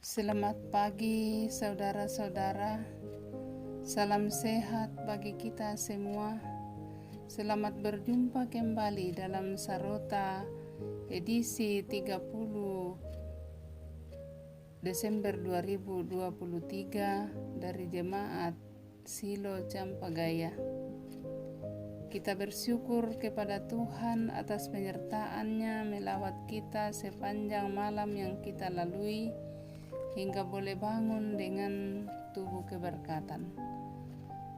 Selamat pagi saudara-saudara, salam sehat bagi kita semua. Selamat berjumpa kembali dalam Sarota edisi 30 Desember 2023 dari Jemaat Silo Campagaya. Kita bersyukur kepada Tuhan atas penyertaan-Nya melawat kita sepanjang malam yang kita lalui, hingga boleh bangun dengan tubuh keberkatan.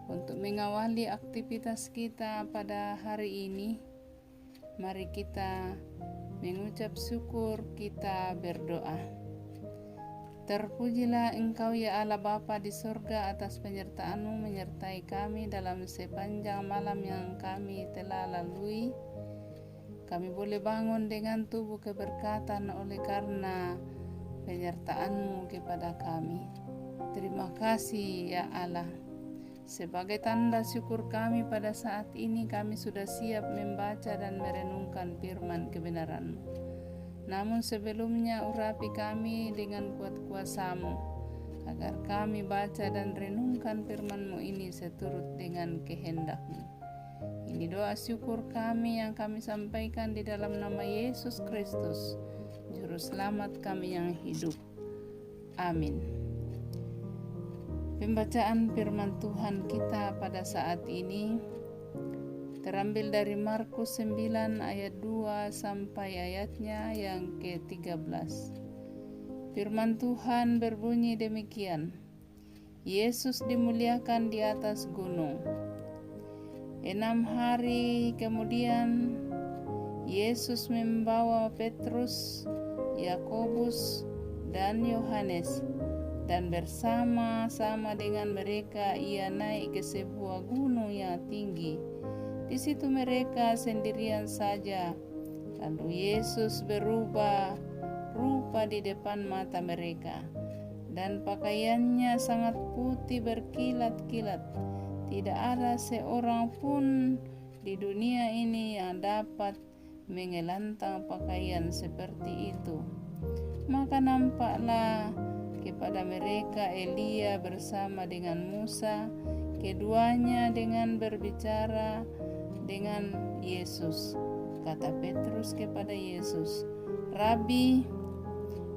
Untuk mengawali aktivitas kita pada hari ini, mari kita mengucap syukur, kita berdoa. Terpujilah Engkau ya Allah Bapa di sorga atas penyertaan-Mu menyertai kami dalam sepanjang malam yang kami telah lalui. Kami boleh bangun dengan tubuh keberkatan oleh karena penyertaan-Mu kepada kami. Terima kasih ya Allah. Sebagai tanda syukur kami pada saat ini, kami sudah siap membaca dan merenungkan firman kebenaran-Mu. Namun sebelumnya urapi kami dengan kuat kuasa-Mu, agar kami baca dan renungkan firman-Mu ini seturut dengan kehendak-Mu. Ini doa syukur kami yang kami sampaikan di dalam nama Yesus Kristus, Juru Selamat kami yang hidup. Amin. Pembacaan firman Tuhan kita pada saat ini terambil dari Markus 9 ayat 2 sampai ayatnya yang ke-13. Firman Tuhan berbunyi demikian. Yesus dimuliakan di atas gunung. 6 hari kemudian Yesus membawa Petrus, Yakobus, dan Yohanes, dan bersama-sama dengan mereka ia naik ke sebuah gunung yang tinggi. Di situ mereka sendirian saja. Lalu Yesus berubah rupa di depan mata mereka, dan pakaiannya sangat putih berkilat-kilat. Tidak ada seorang pun di dunia ini yang dapat mengelantang pakaian seperti itu. Maka nampaklah kepada mereka Elia bersama dengan Musa, keduanya dengan berbicara dengan Yesus. Kata Petrus kepada Yesus, "Rabi,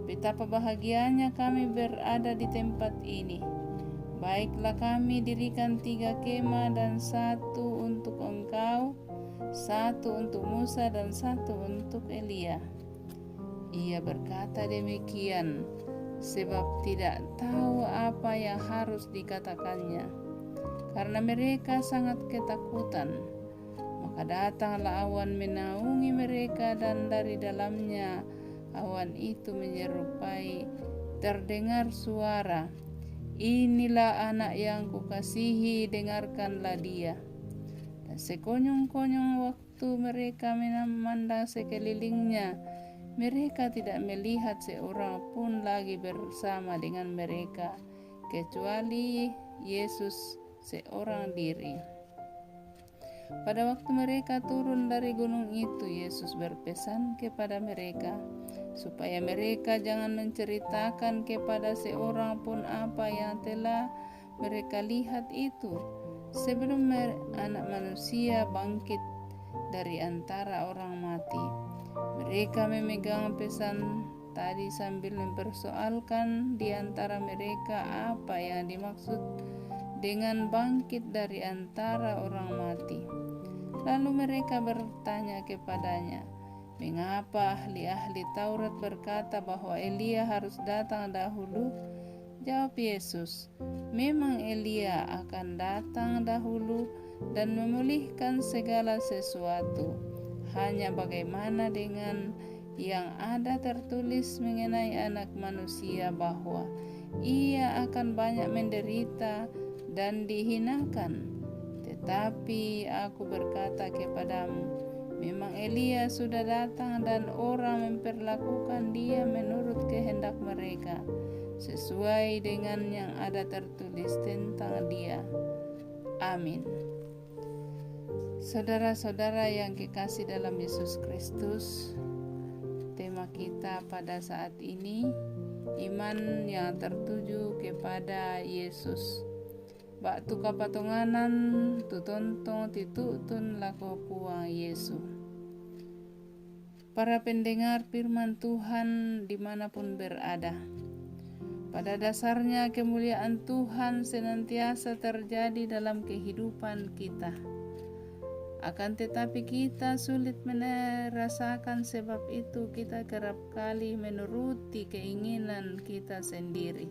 betapa bahagianya kami berada di tempat ini. Baiklah kami dirikan 3 kemah, dan 1 untuk Engkau, 1 untuk Musa, dan 1 untuk Elia." Ia berkata demikian sebab tidak tahu apa yang harus dikatakannya, karena mereka sangat ketakutan. Maka datanglah awan menaungi mereka, dan dari dalamnya awan itu menyerupai terdengar suara, "Inilah anak yang kukasihi, dengarkanlah dia." Dan sekonyong-konyong waktu mereka memandang sekelilingnya, mereka tidak melihat seorang pun lagi bersama dengan mereka, kecuali Yesus seorang diri. Pada waktu mereka turun dari gunung itu, Yesus berpesan kepada mereka supaya mereka jangan menceritakan kepada seorang pun apa yang telah mereka lihat itu, sebelum Anak Manusia bangkit dari antara orang mati. Mereka memegang pesan tadi sambil mempersoalkan di antara mereka apa yang dimaksud dengan bangkit dari antara orang mati. Lalu mereka bertanya kepadanya, "Mengapa ahli-ahli Taurat berkata bahwa Elia harus datang dahulu?" Jawab Yesus, "Memang Elia akan datang dahulu dan memulihkan segala sesuatu. Hanya bagaimana dengan yang ada tertulis mengenai Anak Manusia, bahwa ia akan banyak menderita dan dihinakan. Tetapi aku berkata kepadamu, memang Elia sudah datang, dan orang memperlakukan dia menurut kehendak mereka, sesuai dengan yang ada tertulis tentang dia." Amin. Saudara-saudara yang kekasih dalam Yesus Kristus, tema kita pada saat ini iman yang tertuju kepada Yesus. Waktu kapatonganan tu tontong titutun lako puang Yesus. Para pendengar firman Tuhan dimanapun berada, pada dasarnya kemuliaan Tuhan senantiasa terjadi dalam kehidupan kita. Akan tetapi kita sulit merasakan, sebab itu kita kerap kali menuruti keinginan kita sendiri.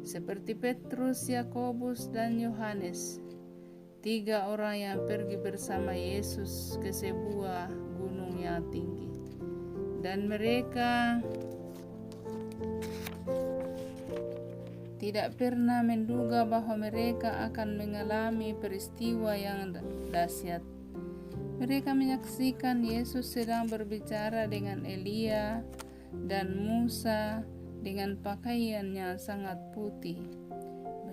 Seperti Petrus, Yakobus, dan Yohanes, 3 orang yang pergi bersama Yesus ke sebuah gunung yang tinggi. Dan mereka tidak pernah menduga bahwa mereka akan mengalami peristiwa yang dahsyat. Mereka menyaksikan Yesus sedang berbicara dengan Elia dan Musa dengan pakaian yang sangat putih.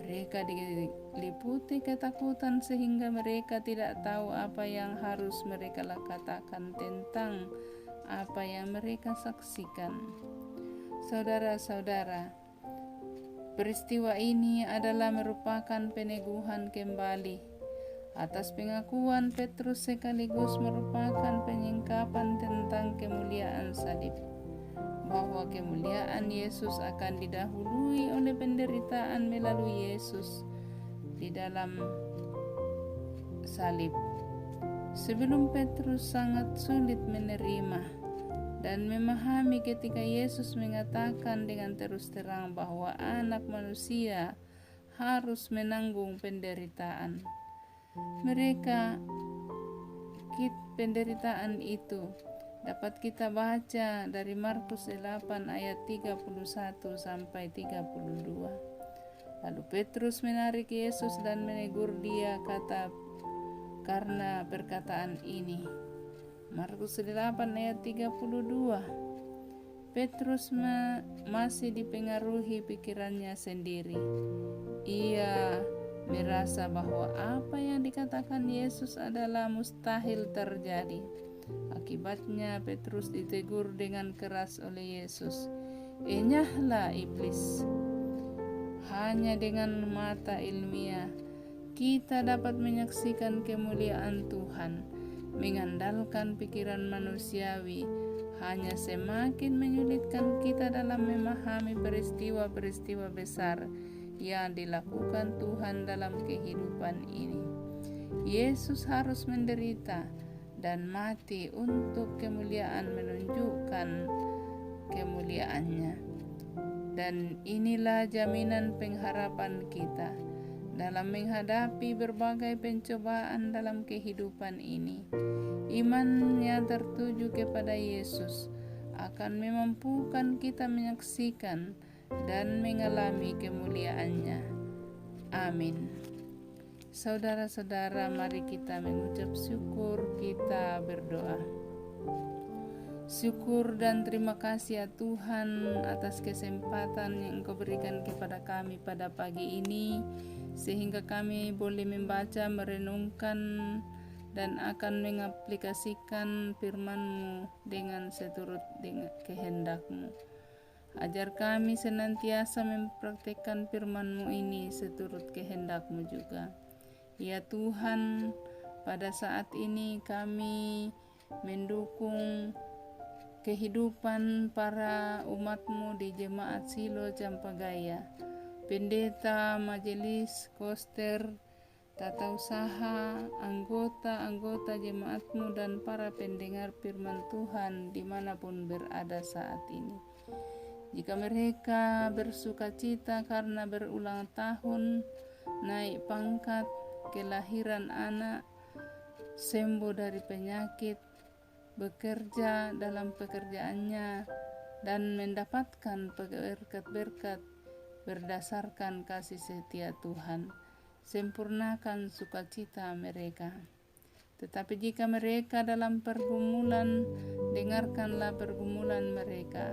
Mereka diliputi ketakutan sehingga mereka tidak tahu apa yang harus mereka katakan tentang apa yang mereka saksikan. Saudara-saudara, peristiwa ini adalah merupakan peneguhan kembali atas pengakuan Petrus, sekaligus merupakan penyingkapan tentang kemuliaan salib, bahwa kemuliaan Yesus akan didahului oleh penderitaan melalui Yesus di dalam salib. Sebelum Petrus sangat sulit menerima dan memahami ketika Yesus mengatakan dengan terus terang bahwa anak manusia harus menanggung penderitaan. Penderitaan itu dapat kita baca dari Markus 8 ayat 31 sampai 32. Lalu Petrus menarik Yesus dan menegur dia karena perkataan ini. Markus 8 ayat 32. Petrus masih dipengaruhi pikirannya sendiri. Ia merasa bahwa apa yang dikatakan Yesus adalah mustahil terjadi. Akibatnya Petrus ditegur dengan keras oleh Yesus. Enyahlah iblis. Hanya dengan mata ilmiah kita dapat menyaksikan kemuliaan Tuhan. Mengandalkan pikiran manusiawi hanya semakin menyulitkan kita dalam memahami peristiwa-peristiwa besar yang dilakukan Tuhan dalam kehidupan ini. Yesus harus menderita dan mati untuk kemuliaan menunjukkan kemuliaannya. Dan inilah jaminan pengharapan kita dalam menghadapi berbagai pencobaan dalam kehidupan ini. Iman yang tertuju kepada Yesus akan memampukan kita menyaksikan dan mengalami kemuliaannya. Amin. Saudara-saudara, mari kita mengucap syukur, kita berdoa. Syukur dan terima kasih ya Tuhan atas kesempatan yang Engkau berikan kepada kami pada pagi ini, sehingga kami boleh membaca, merenungkan, dan akan mengaplikasikan firman-Mu dengan seturut dengan kehendak-Mu. Ajar kami senantiasa mempraktikkan firman-Mu ini seturut kehendak-Mu juga. Ya Tuhan, pada saat ini kami mendukung kehidupan para umat-Mu di Jemaat Silo Campagaya, pendeta, majelis, koster, tata usaha, anggota jemaat-Mu, dan para pendengar firman Tuhan dimanapun berada saat ini. Jika mereka bersuka cita karena berulang tahun, naik pangkat, kelahiran anak, sembuh dari penyakit, bekerja dalam pekerjaannya, dan mendapatkan berkat-berkat berdasarkan kasih setia Tuhan, sempurnakan sukacita mereka. Tetapi jika mereka dalam pergumulan, dengarkanlah pergumulan mereka.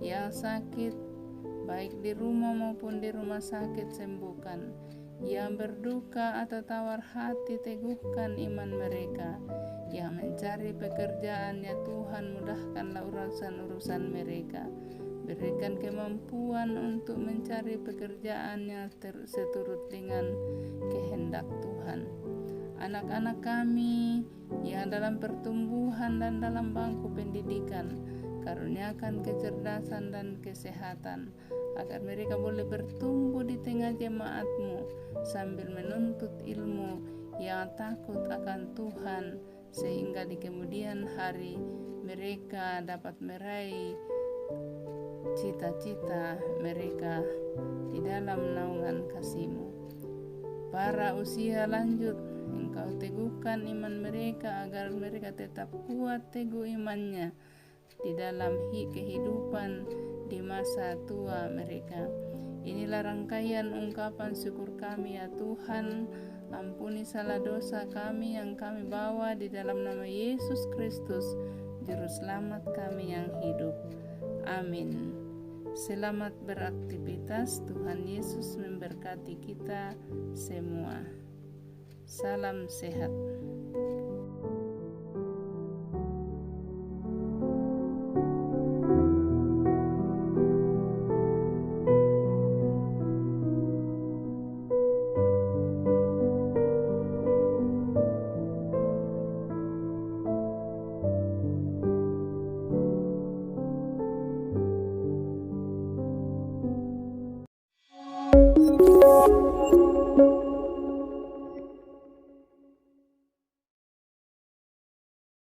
Yang sakit, baik di rumah maupun di rumah sakit, sembuhkan. Yang berduka atau tawar hati, teguhkan iman mereka. Yang mencari pekerjaan, ya Tuhan, mudahkanlah urusan-urusan mereka. Berikan kemampuan untuk mencari pekerjaan yang seturut dengan kehendak Tuhan. Anak-anak kami yang dalam pertumbuhan dan dalam bangku pendidikan, karuniakan kecerdasan dan kesehatan, agar mereka boleh bertumbuh di tengah jemaat-Mu sambil menuntut ilmu yang takut akan Tuhan, sehingga di kemudian hari mereka dapat meraih cita-cita mereka di dalam naungan kasih-Mu. Para usia lanjut, Engkau teguhkan iman mereka agar mereka tetap kuat teguh imannya di dalam kehidupan di masa tua mereka. Inilah rangkaian ungkapan syukur kami ya Tuhan. Ampuni salah dosa kami yang kami bawa di dalam nama Yesus Kristus, Juru Selamat kami yang hidup. Amin. Selamat beraktivitas. Tuhan Yesus memberkati kita semua. Salam sehat.